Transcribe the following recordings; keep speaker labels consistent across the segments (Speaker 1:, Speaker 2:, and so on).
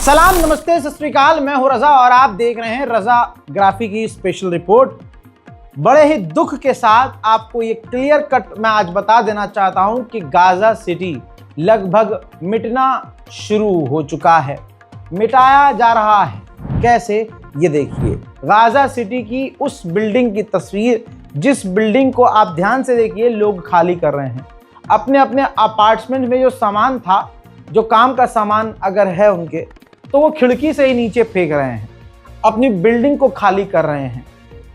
Speaker 1: सलाम, नमस्ते, सत श्री अकाल। मैं हूं रजा और आप देख रहे हैं रजा ग्राफी की स्पेशल रिपोर्ट। बड़े ही दुख के साथ आपको ये क्लियर कट मैं आज बता देना चाहता हूं कि गाजा सिटी लगभग मिटना शुरू हो चुका है, मिटाया जा रहा है। कैसे, ये देखिए। गाजा सिटी की उस बिल्डिंग की तस्वीर जिस बिल्डिंग को आप ध्यान से देखिए, लोग खाली कर रहे हैं। अपने अपने अपार्टमेंट में जो सामान था, जो काम का सामान अगर है उनके, तो वो खिड़की से ही नीचे फेंक रहे हैं, अपनी बिल्डिंग को खाली कर रहे हैं।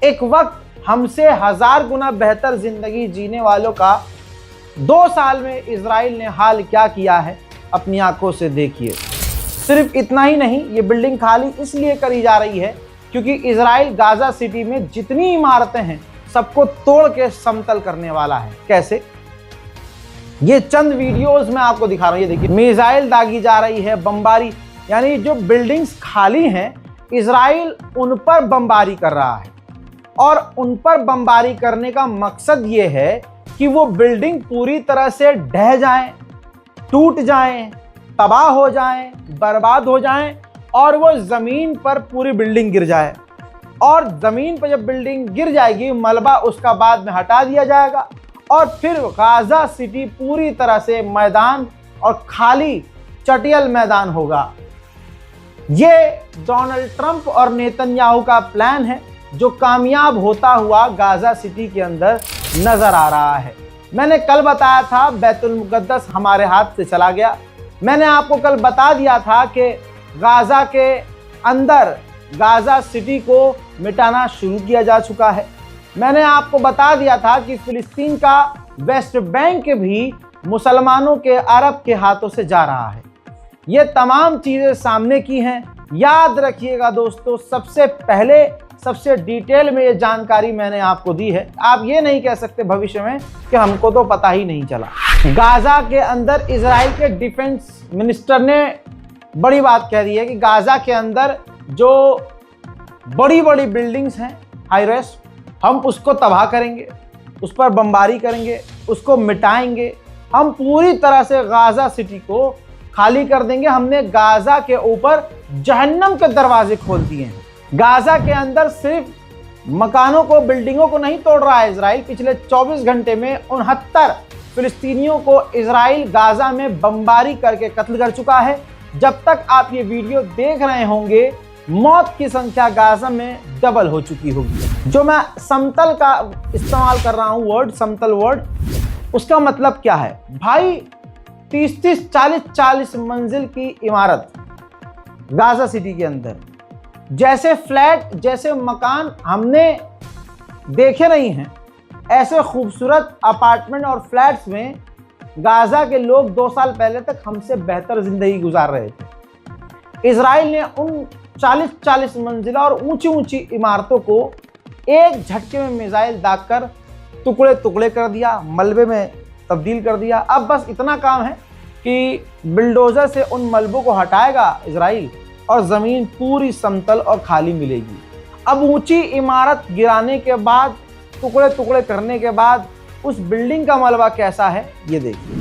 Speaker 1: एक वक्त हमसे 1000 गुना बेहतर जिंदगी जीने वालों का 2 साल में इजराइल ने हाल क्या किया है, अपनी आंखों से देखिए। सिर्फ इतना ही नहीं, ये बिल्डिंग खाली इसलिए करी जा रही है क्योंकि इजराइल गाजा सिटी में जितनी इमारतें हैं सबको तोड़ के समतल करने वाला है। कैसे, ये चंद वीडियोस में आपको दिखा रहा हूं। ये देखिए, मिसाइल दागी जा रही है, बमबारी, यानी जो बिल्डिंग्स खाली हैं इजराइल उन पर बमबारी कर रहा है। और उन पर बमबारी करने का मकसद ये है कि वो बिल्डिंग पूरी तरह से ढह जाएं, टूट जाएं, तबाह हो जाएं, बर्बाद हो जाएं और वो जमीन पर पूरी बिल्डिंग गिर जाए। और जमीन पर जब बिल्डिंग गिर जाएगी, मलबा उसका बाद में हटा दिया जाएगा और फिर गाजा सिटी पूरी तरह से मैदान और खाली चटियल मैदान होगा। ये डोनाल्ड ट्रंप और नेतन्याहू का प्लान है जो कामयाब होता हुआ गाजा सिटी के अंदर नजर आ रहा है। मैंने कल बताया था बैतुल मुकद्दस हमारे हाथ से चला गया। मैंने आपको कल बता दिया था कि गाजा के अंदर गाजा सिटी को मिटाना शुरू किया जा चुका है। मैंने आपको बता दिया था कि फिलिस्तीन का वेस्ट बैंक भी मुसलमानों के, अरब के हाथों से जा रहा है। ये तमाम चीज़ें सामने की हैं। याद रखिएगा दोस्तों, सबसे पहले सबसे डिटेल में ये जानकारी मैंने आपको दी है। आप ये नहीं कह सकते भविष्य में कि हमको तो पता ही नहीं चला। गाजा के अंदर इजराइल के डिफेंस मिनिस्टर ने बड़ी बात कह दी है कि गाजा के अंदर जो बड़ी बड़ी बिल्डिंग्स हैं, हाई राइज, हम उसको तबाह करेंगे, उस पर बमबारी करेंगे, उसको मिटाएंगे। हम पूरी तरह से गाजा सिटी को खाली कर देंगे। हमने गाजा के ऊपर जहन्नम के दरवाजे खोल दिए हैं। गाजा के अंदर सिर्फ मकानों को, बिल्डिंगों को नहीं तोड़ रहा है इजराइल। पिछले 24 घंटे में 69 फिलिस्तीनियों को इजराइल गाजा में बमबारी करके कत्ल कर चुका है। जब तक आप ये वीडियो देख रहे होंगे, मौत की संख्या गाजा में डबल हो चुकी होगी। जो मैं समतल का इस्तेमाल कर रहा हूं वर्ड, समतल वर्ड, उसका मतलब क्या है भाई? 30-30, 40-40 मंजिल की इमारत गाजा सिटी के अंदर, जैसे फ्लैट, जैसे मकान हमने देखे नहीं हैं, ऐसे खूबसूरत अपार्टमेंट और फ्लैट्स में गाजा के लोग 2 साल पहले तक हमसे बेहतर जिंदगी गुजार रहे थे। इजराइल ने उन 40-40 मंजिला और ऊंची ऊंची इमारतों को एक झटके में मिसाइल दागकर टुकड़े टुकड़े कर दिया, मलबे में तब्दील कर दिया। अब बस इतना काम है कि बिल्डोजर से उन मलबों को हटाएगा इजराइल और ज़मीन पूरी समतल और खाली मिलेगी। अब ऊंची इमारत गिराने के बाद, टुकड़े टुकड़े करने के बाद उस बिल्डिंग का मलबा कैसा है, ये देखिए।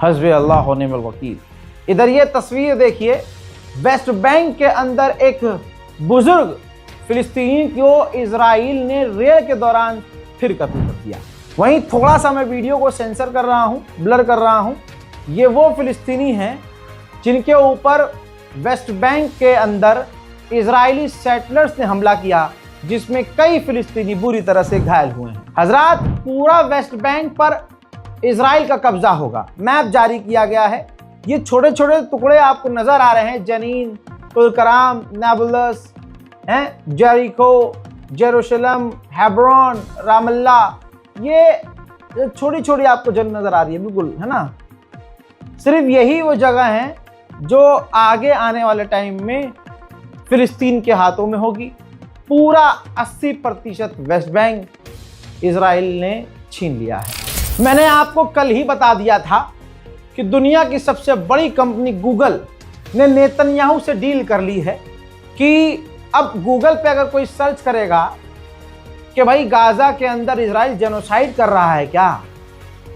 Speaker 1: हस्बी अल्लाह व निअमल वकील। इधर ये तस्वीर देखिए, वेस्ट बैंक के अंदर एक बुजुर्ग फिलिस्तीनी को इजराइल ने रेड के दौरान फिर कत्ल कर दिया। वहीं थोड़ा सा मैं वीडियो को सेंसर कर रहा हूँ, ब्लर कर रहा हूँ। ये वो फिलिस्तीनी हैं जिनके ऊपर वेस्ट बैंक के अंदर इजरायली सेटलर्स ने हमला किया, जिसमें कई फिलिस्तीनी बुरी तरह से घायल हुए हैं। हजरात, पूरा वेस्ट बैंक पर इजराइल का कब्जा होगा। मैप जारी किया गया है। ये छोटे छोटे टुकड़े आपको नजर आ रहे हैं, जनीन, तुलकराम, नाबुलस, जेरिको, जेरूशलम, हेब्रोन, रामल्ला, ये छोटी छोटी आपको जगह नजर आ रही है, बिल्कुल है ना, सिर्फ यही वो जगह है जो आगे आने वाले टाइम में फिलिस्तीन के हाथों में होगी। पूरा 80% वेस्ट बैंक इजराइल ने छीन लिया है। मैंने आपको कल ही बता दिया था कि दुनिया की सबसे बड़ी कंपनी गूगल ने नेतन्याहू से डील कर ली है कि अब गूगल पे अगर कोई सर्च करेगा कि भाई गाजा के अंदर इजराइल जेनोसाइड कर रहा है क्या,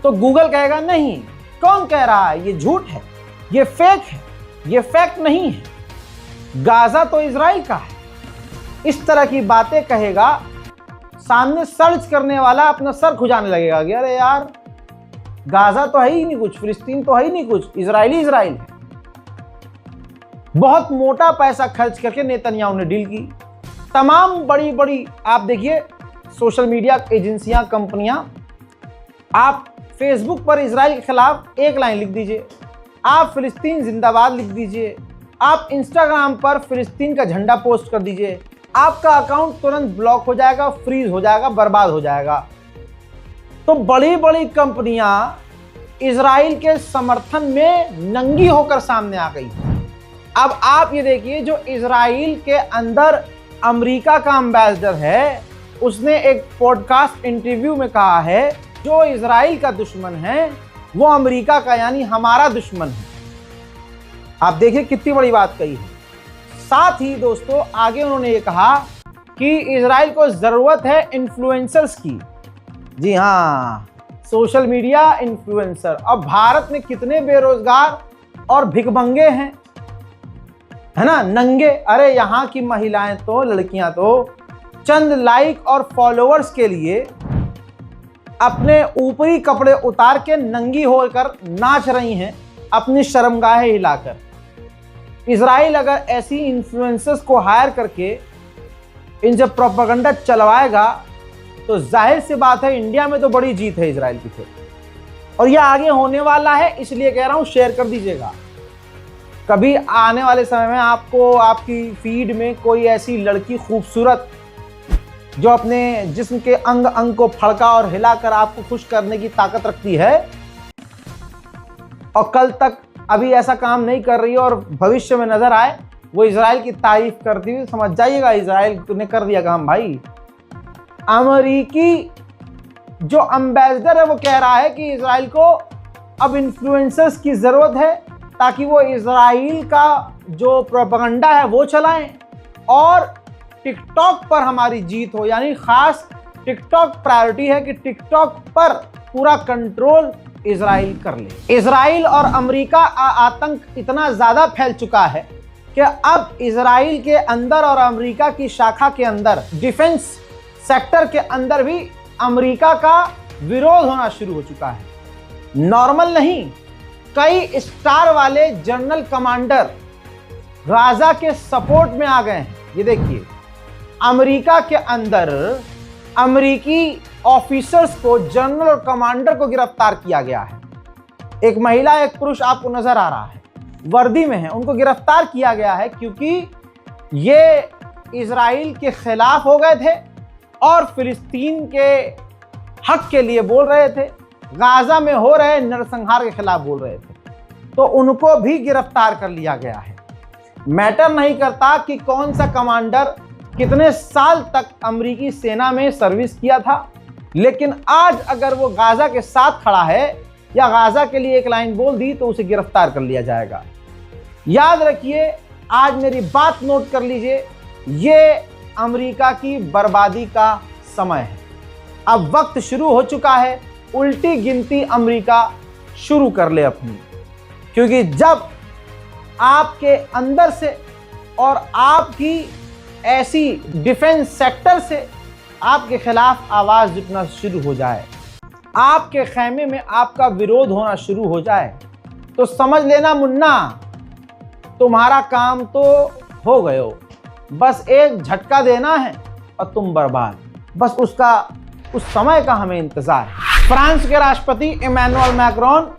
Speaker 1: तो गूगल कहेगा नहीं, कौन कह रहा है, ये झूठ है, ये फेक है, ये फैक्ट नहीं है, गाजा तो इजराइल का है। इस तरह की बातें कहेगा, सामने सर्च करने वाला अपना सर खुजाने लगेगा कि अरे यार गाजा तो है ही नहीं कुछ, फिलिस्तीन तो है ही नहीं कुछ, इजराइल है। बहुत मोटा पैसा खर्च करके नेतन्याहू ने डील की। तमाम बड़ी बड़ी आप देखिए सोशल मीडिया एजेंसियां, कंपनियां, आप फेसबुक पर इजराइल के खिलाफ एक लाइन लिख दीजिए, आप फिलिस्तीन जिंदाबाद लिख दीजिए, आप इंस्टाग्राम पर फिलिस्तीन का झंडा पोस्ट कर दीजिए, आपका अकाउंट तुरंत ब्लॉक हो जाएगा, फ्रीज हो जाएगा, बर्बाद हो जाएगा। तो बड़ी बड़ी कंपनियां इजराइल के समर्थन में नंगी होकर सामने आ गई। अब आप ये देखिए, जो इजराइल के अंदर अमेरिका का एम्बेसडर है, उसने एक पॉडकास्ट इंटरव्यू में कहा है जो इजराइल का दुश्मन है वो अमेरिका का यानी हमारा दुश्मन है। आप देखिए कितनी बड़ी बात कही है। साथ ही दोस्तों आगे उन्होंने ये कहा कि इजराइल को जरूरत है इन्फ्लुएंसर्स की। जी हाँ, सोशल मीडिया इन्फ्लुएंसर। अब भारत में कितने बेरोजगार और भिखमंगे हैं, है ना, नंगे। अरे यहाँ की महिलाएं तो, लड़कियां तो चंद लाइक और फॉलोअर्स के लिए अपने ऊपरी कपड़े उतार के नंगी होकर नाच रही हैं, अपनी शर्मगाहें हिलाकर। इजराइल अगर ऐसी इन्फ्लुएंसर्स को हायर करके इनसे प्रोपेगेंडा चलवाएगा तो जाहिर सी बात है इंडिया में तो बड़ी जीत है इजराइल की फिर, और यह आगे होने वाला है। इसलिए कह रहा हूं शेयर कर दीजिएगा। कभी आने वाले समय में आपको आपकी फीड में कोई ऐसी लड़की खूबसूरत जो अपने जिस्म के अंग अंग को फड़का और हिलाकर आपको खुश करने की ताकत रखती है और कल तक अभी ऐसा काम नहीं कर रही है और भविष्य में नजर आए वो इजराइल की तारीफ करती हुई, समझ जाइएगा इजराइल ने कर दिया काम भाई। अमेरिकी जो एम्बेसडर है वो कह रहा है कि इजराइल को अब इन्फ्लुएंसर्स की जरूरत है ताकि वो इजराइल का जो प्रोपेगेंडा है वो चलाएं और टिकटॉक पर हमारी जीत हो। यानी खास टिकटॉक प्रायोरिटी है कि टिकटॉक पर पूरा कंट्रोल इजराइल कर ले। इजराइल और अमेरिका आतंक इतना ज्यादा फैल चुका है कि अब इजराइल के अंदर और अमेरिका की शाखा के अंदर डिफेंस सेक्टर के अंदर भी अमेरिका का विरोध होना शुरू हो चुका है। नॉर्मल नहीं, कई स्टार वाले जनरल कमांडर गाजा के सपोर्ट में आ गए हैं। ये देखिए, अमेरिका के अंदर अमेरिकी ऑफिसर्स को, जनरल और कमांडर को गिरफ्तार किया गया है। एक महिला एक पुरुष आपको नजर आ रहा है, वर्दी में है, उनको गिरफ्तार किया गया है क्योंकि ये इजराइल के खिलाफ हो गए थे और फिलिस्तीन के हक के लिए बोल रहे थे, गाजा में हो रहे नरसंहार के खिलाफ बोल रहे थे, तो उनको भी गिरफ्तार कर लिया गया है। मैटर नहीं करता कि कौन सा कमांडर कितने साल तक अमेरिकी सेना में सर्विस किया था, लेकिन आज अगर वो गाजा के साथ खड़ा है या गाजा के लिए एक लाइन बोल दी तो उसे गिरफ्तार कर लिया जाएगा। याद रखिए, आज मेरी बात नोट कर लीजिए, ये अमेरिका की बर्बादी का समय है। अब वक्त शुरू हो चुका है, उल्टी गिनती अमेरिका शुरू कर ले अपनी, क्योंकि जब आपके अंदर से और आपकी ऐसी डिफेंस सेक्टर से आपके खिलाफ आवाज जुटना शुरू हो जाए, आपके खेमे में आपका विरोध होना शुरू हो जाए, तो समझ लेना मुन्ना, तुम्हारा काम तो हो गयो। बस एक झटका देना है और तुम बर्बाद। बस उस समय का हमें इंतजार है। फ्रांस के राष्ट्रपति इमैनुअल मैक्रोन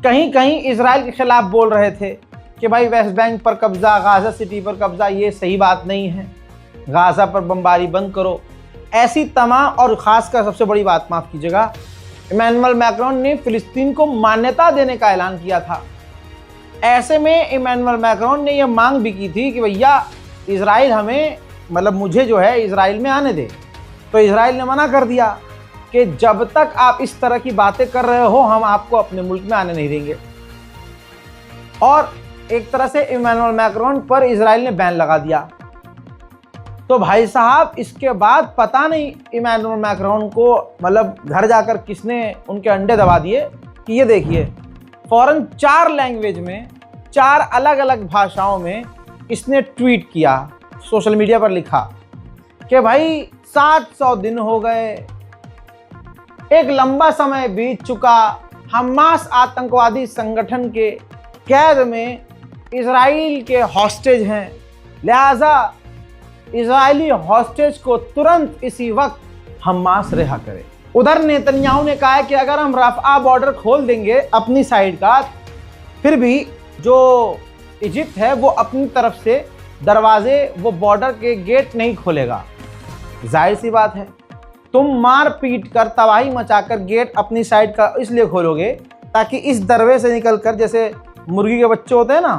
Speaker 1: कहीं कहीं इजराइल के खिलाफ बोल रहे थे कि भाई वेस्ट बैंक पर कब्जा, गाजा सिटी पर कब्जा, ये सही बात नहीं है, गाजा पर बमबारी बंद करो। ऐसी तमाम, और खासकर सबसे बड़ी बात, माफ कीजिएगा, इमैनुअल मैक्रोन ने फिलिस्तीन को मान्यता देने का ऐलान किया था। ऐसे में इमैनुअल मैक्रोन ने यह मांग भी की थी कि भैया इजराइल हमें, मतलब मुझे जो है इजराइल में आने दे। तो इजराइल ने मना कर दिया कि जब तक आप इस तरह की बातें कर रहे हो हम आपको अपने मुल्क में आने नहीं देंगे। और एक तरह से इमैनुअल मैक्रोन पर इजराइल ने बैन लगा दिया। तो भाई साहब इसके बाद पता नहीं इमैनुअल मैक्रोन को मतलब घर जाकर किसने उनके अंडे दबा दिए कि ये देखिए फौरन 4 लैंग्वेज में, 4 अलग अलग भाषाओं में इसने ट्वीट किया, सोशल मीडिया पर लिखा कि भाई 700 दिन हो गए, एक लंबा समय बीत चुका, हमास आतंकवादी संगठन के कैद में इजराइल के हॉस्टेज हैं, लिहाजा इजरायली हॉस्टेज को तुरंत इसी वक्त हमास रिहा करे। उधर नेतन्याहू ने कहा है कि अगर हम रफ़ा बॉर्डर खोल देंगे अपनी साइड का, फिर भी जो इजिप्ट है वो अपनी तरफ से दरवाजे, वो बॉर्डर के गेट नहीं खोलेगा। जाहिर सी बात है, तुम मार पीट कर तबाही मचाकर गेट अपनी साइड का इसलिए खोलोगे ताकि इस दरवे से निकलकर, जैसे मुर्गी के बच्चे होते हैं ना,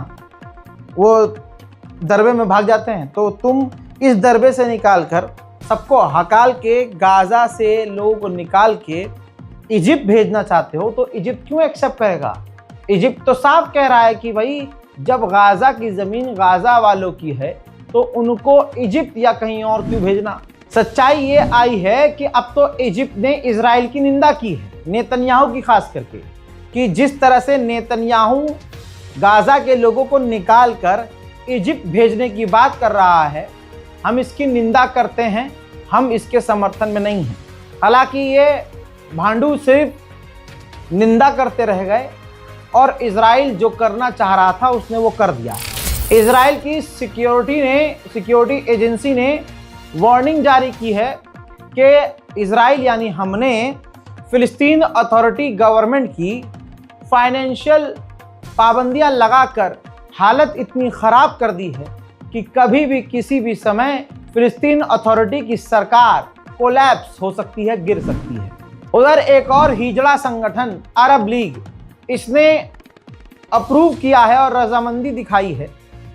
Speaker 1: वो दरवे में भाग जाते हैं, तो तुम इस दरबे से निकालकर सबको हकाल के, गाजा से लोगों को निकाल के इजिप्ट भेजना चाहते हो। तो इजिप्ट क्यों एक्सेप्ट करेगा? इजिप्ट तो साफ कह रहा है कि भाई जब गाजा की ज़मीन गाजा वालों की है तो उनको इजिप्ट या कहीं और क्यों भेजना। सच्चाई ये आई है कि अब तो इजिप्ट ने इजराइल की निंदा की है, नेतन्याहू की खास करके, कि जिस तरह से नेतन्याहू गाजा के लोगों को निकाल कर इजिप्ट भेजने की बात कर रहा है, हम इसकी निंदा करते हैं, हम इसके समर्थन में नहीं हैं। हालांकि ये भांडू सिर्फ निंदा करते रह गए और इजराइल जो करना चाह रहा था उसने वो कर दिया। इजराइल की सिक्योरिटी एजेंसी ने वार्निंग जारी की है कि इजराइल यानी हमने फिलिस्तीन अथॉरिटी गवर्नमेंट की फाइनेंशियल पाबंदियां लगाकर हालत इतनी ख़राब कर दी है कि कभी भी किसी भी समय फिलिस्तीन अथॉरिटी की सरकार कोलैप्स हो सकती है, गिर सकती है। उधर एक और हिजड़ा संगठन अरब लीग, इसने अप्रूव किया है और रजामंदी दिखाई है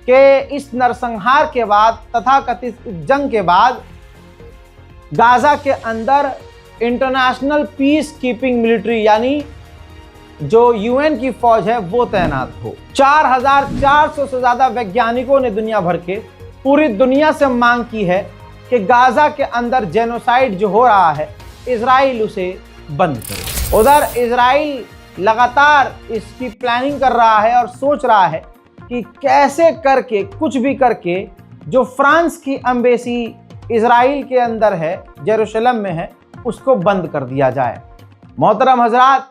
Speaker 1: कि इस नरसंहार के बाद, तथाकथित जंग के बाद, गाजा के अंदर इंटरनेशनल पीस कीपिंग मिलिट्री यानी जो यूएन की फौज है वो तैनात हो। 4400 से ज़्यादा वैज्ञानिकों ने दुनिया भर के पूरी दुनिया से मांग की है कि गाजा के अंदर जेनोसाइड जो हो रहा है इजराइल उसे बंद करे। उधर इजराइल लगातार इसकी प्लानिंग कर रहा है और सोच रहा है कि कैसे करके, कुछ भी करके, जो फ्रांस की एम्बेसी इजराइल के अंदर है, जेरूशलम में है, उसको बंद कर दिया जाए। मोहतरम हजरात,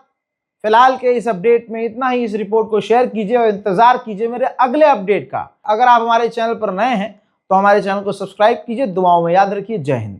Speaker 1: फिलहाल के इस अपडेट में इतना ही। इस रिपोर्ट को शेयर कीजिए और इंतज़ार कीजिए मेरे अगले अपडेट का। अगर आप हमारे चैनल पर नए हैं तो हमारे चैनल को सब्सक्राइब कीजिए। दुआओं में याद रखिए। जय हिंद।